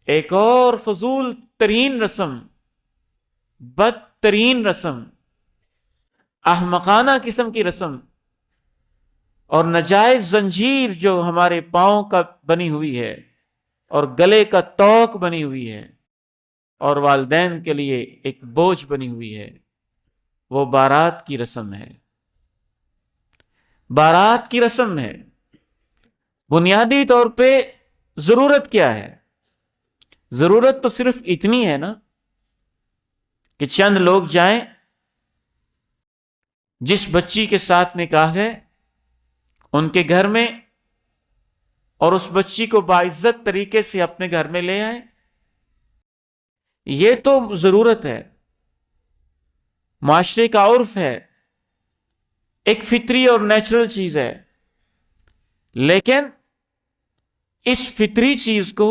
ایک اور فضول ترین رسم، بدترین رسم، احمقانہ قسم کی رسم اور ناجائز زنجیر جو ہمارے پاؤں کا بنی ہوئی ہے اور گلے کا توق بنی ہوئی ہے اور والدین کے لیے ایک بوجھ بنی ہوئی ہے، وہ بارات کی رسم ہے۔ بارات کی رسم ہے۔ بنیادی طور پہ ضرورت کیا ہے؟ ضرورت تو صرف اتنی ہے نا کہ چند لوگ جائیں، جس بچی کے ساتھ نکاح ہے ان کے گھر میں، اور اس بچی کو باعزت طریقے سے اپنے گھر میں لے آئیں۔ یہ تو ضرورت ہے، معاشرے کا عرف ہے، ایک فطری اور نیچرل چیز ہے۔ لیکن اس فطری چیز کو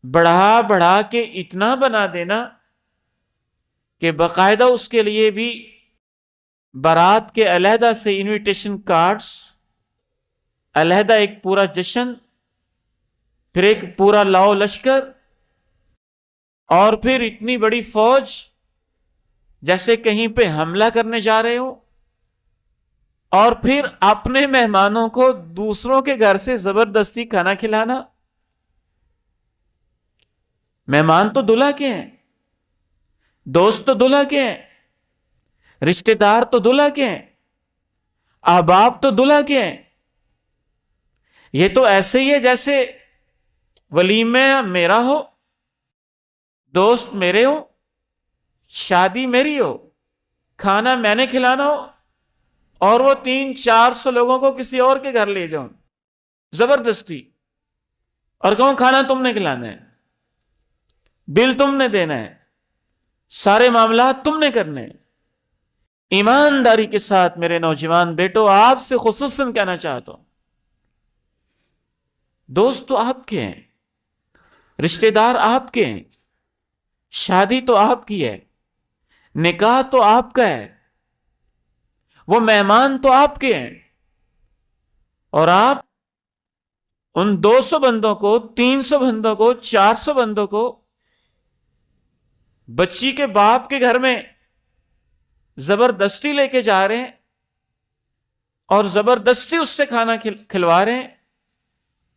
بڑھا بڑھا کے اتنا بنا دینا کہ باقاعدہ اس کے لیے بھی بارات کے علیحدہ سے انویٹیشن کارڈز، علیحدہ ایک پورا جشن، پھر ایک پورا لاؤ لشکر، اور پھر اتنی بڑی فوج جیسے کہیں پہ حملہ کرنے جا رہے ہو، اور پھر اپنے مہمانوں کو دوسروں کے گھر سے زبردستی کھانا کھلانا۔ مہمان تو دلہا کے ہیں، دوست تو دلہا کے ہیں، رشتہ دار تو دلہا کے ہیں، احباب تو دلہا کے ہیں۔ یہ تو ایسے ہی ہے جیسے ولیمہ میرا ہو، دوست میرے ہو، شادی میری ہو، کھانا میں نے کھلانا ہو، اور وہ 300-400 لوگوں کو کسی اور کے گھر لے جاؤں زبردستی، اور کہوں کھانا تم نے کھلانا ہے، بل تم نے دینا ہے، سارے معاملات تم نے کرنے ہیں۔ ایمانداری کے ساتھ میرے نوجوان بیٹو، آپ سے خصوصاً کہنا چاہتا ہوں، دوست تو آپ کے ہیں، رشتہ دار آپ کے ہیں، شادی تو آپ کی ہے، نکاح تو آپ کا ہے، وہ مہمان تو آپ کے ہیں، اور آپ ان 200 بندوں کو، 300 بندوں کو، 400 بندوں کو بچی کے باپ کے گھر میں زبردستی لے کے جا رہے ہیں اور زبردستی اس سے کھانا کھلوا رہے ہیں،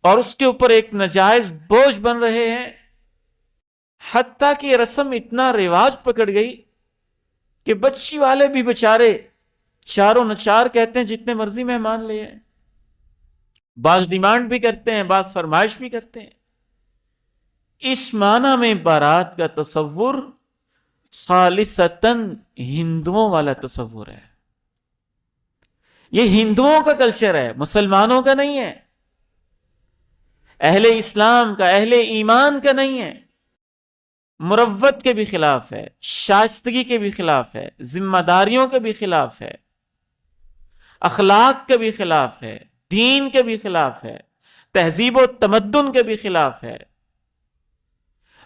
اور اس کے اوپر ایک ناجائز بوجھ بن رہے ہیں۔ حتیٰ کہ یہ رسم اتنا رواج پکڑ گئی کہ بچی والے بھی بچارے چاروں نچار کہتے ہیں جتنے مرضی مہمان لے آئیں، بعض ڈیمانڈ بھی کرتے ہیں، بعض فرمائش بھی کرتے ہیں۔ اس معنی میں بارات کا تصور خالصتاً ہندوؤں والا تصور ہے، یہ ہندوؤں کا کلچر ہے، مسلمانوں کا نہیں ہے، اہل اسلام کا، اہل ایمان کا نہیں ہے، مروت کے بھی خلاف ہے، شائستگی کے بھی خلاف ہے، ذمہ داریوں کے بھی خلاف ہے، اخلاق کے بھی خلاف ہے، دین کے بھی خلاف ہے، تہذیب و تمدن کے بھی خلاف ہے،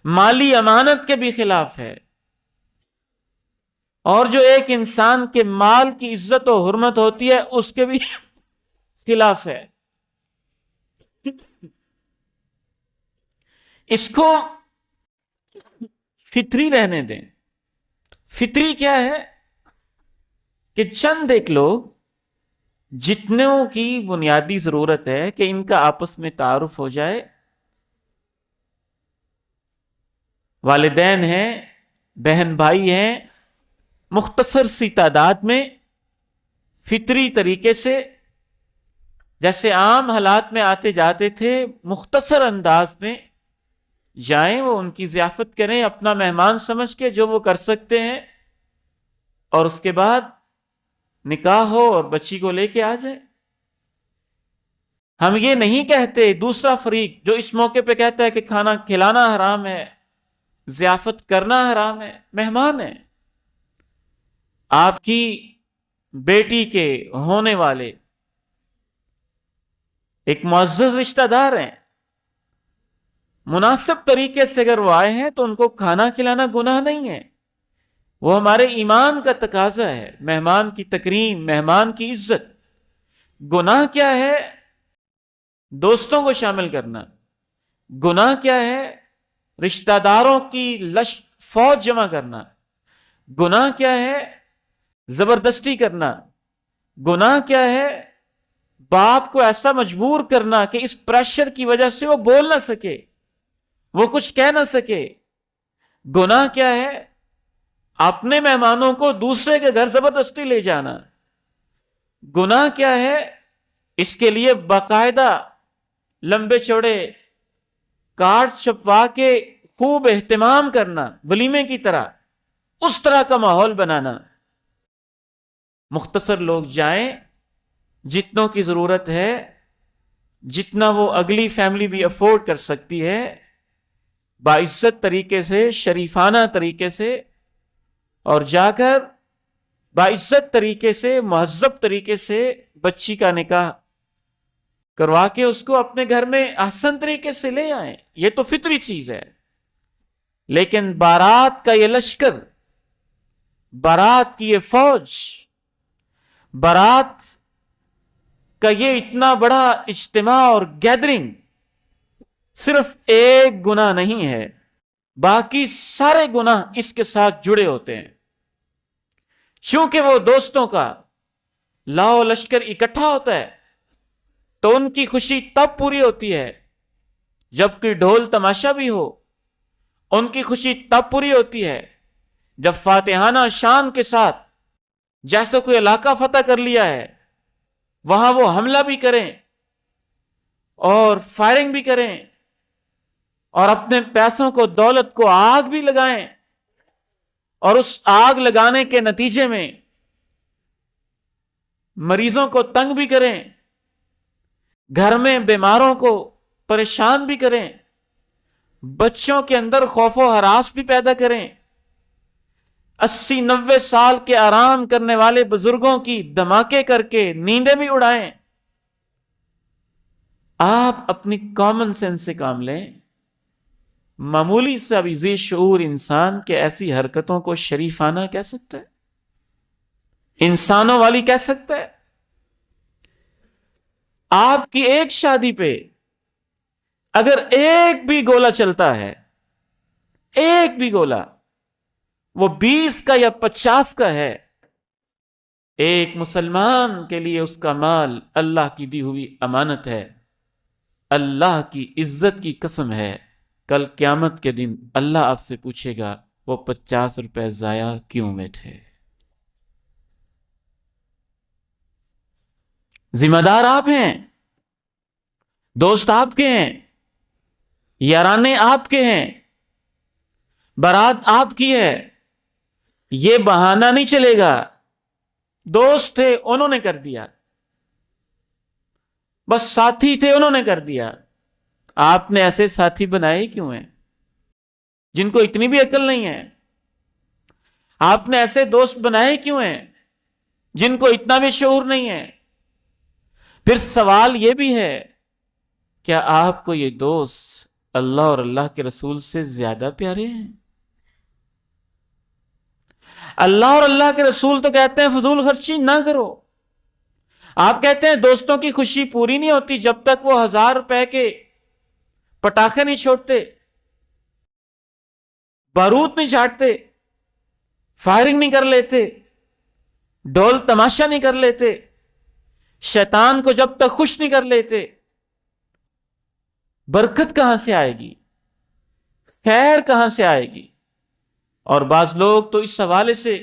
مالی امانت کے بھی خلاف ہے، اور جو ایک انسان کے مال کی عزت و حرمت ہوتی ہے اس کے بھی خلاف ہے۔ اس کو فطری رہنے دیں۔ فطری کیا ہے کہ چند ایک لوگ جتنوں کی بنیادی ضرورت ہے کہ ان کا آپس میں تعارف ہو جائے، والدین ہیں، بہن بھائی ہیں، مختصر سی تعداد میں فطری طریقے سے جیسے عام حالات میں آتے جاتے تھے، مختصر انداز میں جائیں، وہ ان کی ضیافت کریں اپنا مہمان سمجھ کے جو وہ کر سکتے ہیں، اور اس کے بعد نکاح ہو اور بچی کو لے کے آ جائے۔ ہم یہ نہیں کہتے، دوسرا فریق جو اس موقع پہ کہتا ہے کہ کھانا کھلانا حرام ہے، ضیافت کرنا حرام ہے، مہمان ہے، آپ کی بیٹی کے ہونے والے ایک معزز رشتہ دار ہیں، مناسب طریقے سے اگر وہ آئے ہیں تو ان کو کھانا کھلانا گناہ نہیں ہے، وہ ہمارے ایمان کا تقاضا ہے، مہمان کی تکریم، مہمان کی عزت۔ گناہ کیا ہے دوستوں کو شامل کرنا، گناہ کیا ہے رشتہ داروں کی فوج جمع کرنا. گناہ کیا ہے؟ زبردستی کرنا. گناہ کیا ہے؟ باپ کو ایسا مجبور کرنا کہ اس پریشر کی وجہ سے وہ بول نہ سکے، وہ کچھ کہہ نہ سکے. گناہ کیا ہے؟ اپنے مہمانوں کو دوسرے کے گھر زبردستی لے جانا. گناہ کیا ہے؟ اس کے لیے باقاعدہ لمبے چوڑے کارڈ چھپوا کے خوب اہتمام کرنا، ولیمے کی طرح، اس طرح کا ماحول بنانا. مختصر لوگ جائیں، جتنوں کی ضرورت ہے، جتنا وہ اگلی فیملی بھی افورڈ کر سکتی ہے، باعزت طریقے سے، شریفانہ طریقے سے، اور جا کر باعزت طریقے سے، مہذب طریقے سے بچی کا نکاح کروا کے اس کو اپنے گھر میں احسن طریقے سے لے آئیں. یہ تو فطری چیز ہے. لیکن بارات کا یہ لشکر، بارات کی یہ فوج، بارات کا یہ اتنا بڑا اجتماع اور گیدرنگ صرف ایک گناہ نہیں ہے، باقی سارے گناہ اس کے ساتھ جڑے ہوتے ہیں. چونکہ وہ دوستوں کا لاؤ لشکر اکٹھا ہوتا ہے تو ان کی خوشی تب پوری ہوتی ہے جب کہ ڈھول تماشا بھی ہو. ان کی خوشی تب پوری ہوتی ہے جب فاتحانہ شان کے ساتھ، جیسے کوئی علاقہ فتح کر لیا ہے، وہاں وہ حملہ بھی کریں اور فائرنگ بھی کریں اور اپنے پیسوں کو، دولت کو آگ بھی لگائیں، اور اس آگ لگانے کے نتیجے میں مریضوں کو تنگ بھی کریں، گھر میں بیماروں کو پریشان بھی کریں، بچوں کے اندر خوف و ہراس بھی پیدا کریں، 80-90 سال کے آرام کرنے والے بزرگوں کی دھماکے کر کے نیندیں بھی اڑائیں. آپ اپنی کامن سینس سے کام لیں. معمولی سا بھی ذی شعور انسان کے ایسی حرکتوں کو شریفانہ کہہ سکتا ہے؟ انسانوں والی کہہ سکتا ہے؟ آپ کی ایک شادی پہ اگر ایک بھی گولا چلتا ہے، ایک بھی گولا، وہ 20 کا یا 50 کا ہے، ایک مسلمان کے لیے اس کا مال اللہ کی دی ہوئی امانت ہے. اللہ کی عزت کی قسم ہے، کل قیامت کے دن اللہ آپ سے پوچھے گا وہ 50 روپے ضائع کیوں میں تھے. ذمہ دار آپ ہیں، دوست آپ کے ہیں، یارانے آپ کے ہیں، بارات آپ کی ہے. یہ بہانہ نہیں چلے گا دوست تھے انہوں نے کر دیا، بس ساتھی تھے انہوں نے کر دیا. آپ نے ایسے ساتھی بنائے کیوں ہیں جن کو اتنی بھی عقل نہیں ہے؟ آپ نے ایسے دوست بنائے کیوں ہیں جن کو اتنا بھی شعور نہیں ہے؟ پھر سوال یہ بھی ہے، کیا آپ کو یہ دوست اللہ اور اللہ کے رسول سے زیادہ پیارے ہیں؟ اللہ اور اللہ کے رسول تو کہتے ہیں فضول خرچی نہ کرو. آپ کہتے ہیں دوستوں کی خوشی پوری نہیں ہوتی جب تک وہ 1000 روپے کے پٹاخے نہیں چھوڑتے، بارود نہیں چھاڑتے، فائرنگ نہیں کر لیتے، ڈھول تماشا نہیں کر لیتے، شیطان کو جب تک خوش نہیں کر لیتے. برکت کہاں سے آئے گی؟ خیر کہاں سے آئے گی؟ اور بعض لوگ تو اس حوالے سے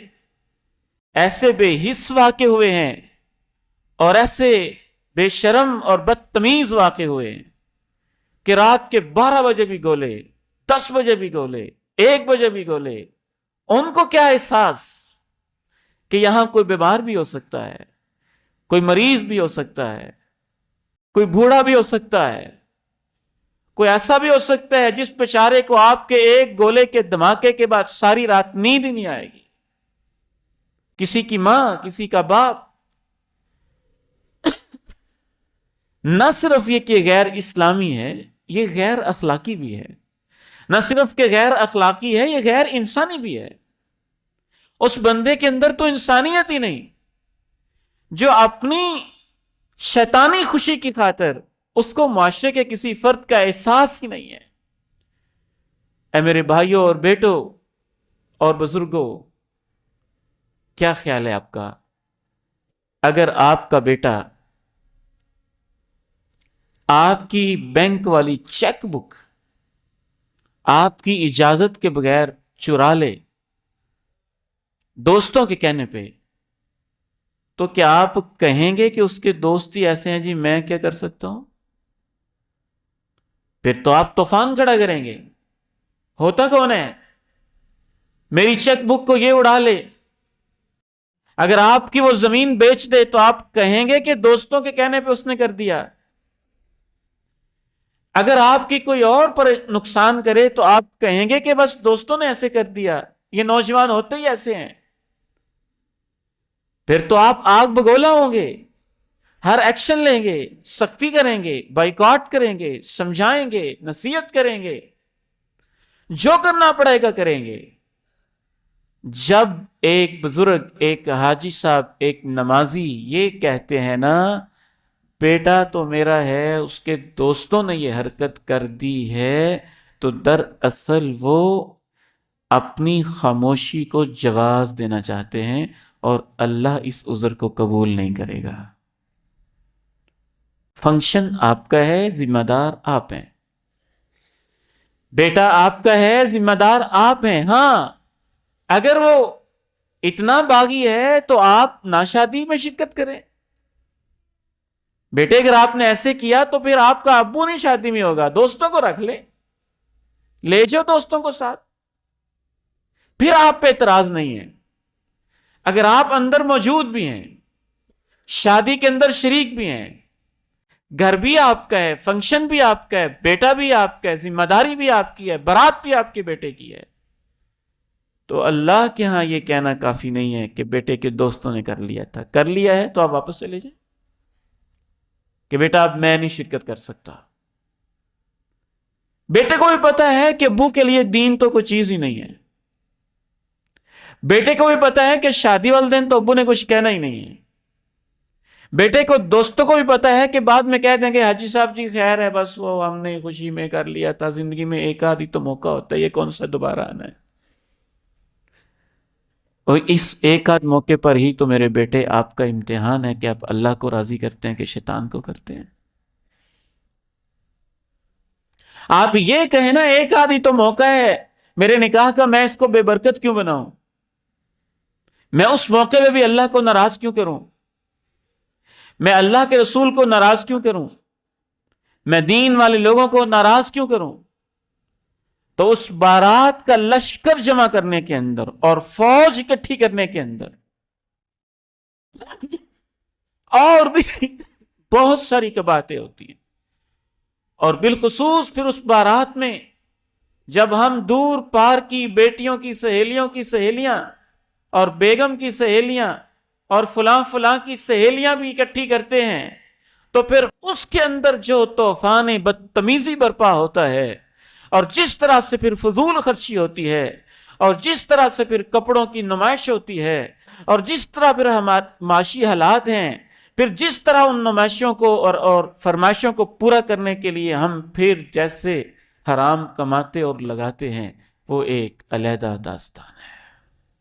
ایسے بے حس واقع ہوئے ہیں اور ایسے بے شرم اور بدتمیز واقع ہوئے ہیں کہ رات کے 12 بجے بھی گولے، 10 بجے بھی گولے، 1 بجے بھی گولے. ان کو کیا احساس کہ یہاں کوئی بیمار بھی ہو سکتا ہے، کوئی مریض بھی ہو سکتا ہے، کوئی بوڑھا بھی ہو سکتا ہے، کوئی ایسا بھی ہو سکتا ہے جس بیچارے کو آپ کے ایک گولے کے دھماکے کے بعد ساری رات نیند ہی نہیں آئے گی. کسی کی ماں، کسی کا باپ. نہ صرف یہ کہ غیر اسلامی ہے، یہ غیر اخلاقی بھی ہے. نہ صرف کہ غیر اخلاقی ہے، یہ غیر انسانی بھی ہے. اس بندے کے اندر تو انسانیت ہی نہیں جو اپنی شیطانی خوشی کی خاطر اس کو معاشرے کے کسی فرد کا احساس ہی نہیں ہے. اے میرے بھائیوں اور بیٹوں اور بزرگوں، کیا خیال ہے آپ کا؟ اگر آپ کا بیٹا آپ کی بینک والی چیک بک آپ کی اجازت کے بغیر چرا لے دوستوں کے کہنے پہ، تو کیا آپ کہیں گے کہ اس کے دوست ہی ایسے ہیں جی میں کیا کر سکتا ہوں؟ پھر تو آپ طوفان کھڑا کریں گے، ہوتا کون ہے میری چیک بک کو یہ اڑا لے۔ اگر آپ کی وہ زمین بیچ دے تو آپ کہیں گے کہ دوستوں کے کہنے پہ اس نے کر دیا؟ اگر آپ کی کوئی اور پر نقصان کرے تو آپ کہیں گے کہ بس دوستوں نے ایسے کر دیا، یہ نوجوان ہوتے ہی ایسے ہیں؟ پھر تو آپ آگ بگولا ہوں گے، ہر ایکشن لیں گے، سختی کریں گے، بائیکاٹ کریں گے، سمجھائیں گے، نصیحت کریں گے، جو کرنا پڑے گا کریں گے۔ جب ایک بزرگ، ایک حاجی صاحب، ایک نمازی یہ کہتے ہیں نا بیٹا تو میرا ہے، اس کے دوستوں نے یہ حرکت کر دی ہے، تو دراصل وہ اپنی خاموشی کو جواز دینا چاہتے ہیں، اور اللہ اس عذر کو قبول نہیں کرے گا۔ فنکشن آپ کا ہے، ذمہ دار آپ ہیں، بیٹا آپ کا ہے، ذمہ دار آپ ہیں۔ ہاں اگر وہ اتنا باغی ہے تو آپ ناشادی میں شرکت کریں۔ بیٹے اگر آپ نے ایسے کیا تو پھر آپ کا ابو نہیں شادی میں ہوگا، دوستوں کو رکھ لے جاؤ دوستوں کو ساتھ، پھر آپ پہ اعتراض نہیں ہے۔ اگر آپ اندر موجود بھی ہیں، شادی کے اندر شریک بھی ہیں، گھر بھی آپ کا ہے، فنکشن بھی آپ کا ہے، بیٹا بھی آپ کا ہے، ذمہ داری بھی آپ کی ہے، برات بھی آپ کے بیٹے کی ہے، تو اللہ کے ہاں یہ کہنا کافی نہیں ہے کہ بیٹے کے دوستوں نے کر لیا تھا، کر لیا ہے تو آپ واپس چلے جائیں کہ بیٹا اب میں نہیں شرکت کر سکتا۔ بیٹے کو بھی پتا ہے کہ ابو کے لیے دین تو کوئی چیز ہی نہیں ہے، بیٹے کو بھی پتا ہے کہ شادی والے دن تو ابو نے کچھ کہنا ہی نہیں ہے، بیٹے کو دوستوں کو بھی پتا ہے کہ بعد میں کہہ دیں گے حاجی صاحب جی خیر ہے، بس وہ ہم نے خوشی میں کر لیا تھا، زندگی میں ایک آدھی تو موقع ہوتا ہے، یہ کون سا دوبارہ آنا ہے، اور اس ایک آدھ موقع پر ہی تو میرے بیٹے آپ کا امتحان ہے کہ آپ اللہ کو راضی کرتے ہیں کہ شیطان کو کرتے ہیں۔ آپ یہ کہیں نا ایک آدھی تو موقع ہے میرے نکاح کا، میں اس کو بے برکت کیوں بناؤں، میں اس موقع میں بھی اللہ کو ناراض کیوں کروں، میں اللہ کے رسول کو ناراض کیوں کروں، میں دین والے لوگوں کو ناراض کیوں کروں؟ تو اس بارات کا لشکر جمع کرنے کے اندر اور فوج اکٹھی کرنے کے اندر اور بھی بہت ساری باتیں ہوتی ہیں، اور بالخصوص پھر اس بارات میں جب ہم دور پار کی بیٹیوں کی سہیلیوں کی سہیلیاں اور بیگم کی سہیلیاں اور فلاں فلاں کی سہیلیاں بھی اکٹھی کرتے ہیں، تو پھر اس کے اندر جو طوفان بدتمیزی برپا ہوتا ہے، اور جس طرح سے پھر فضول خرچی ہوتی ہے، اور جس طرح سے پھر کپڑوں کی نمائش ہوتی ہے، اور جس طرح پھر ہمارے معاشی حالات ہیں، پھر جس طرح ان نمائشوں کو اور فرمائشوں کو پورا کرنے کے لیے ہم پھر جیسے حرام کماتے اور لگاتے ہیں، وہ ایک علیحدہ داستان ہے۔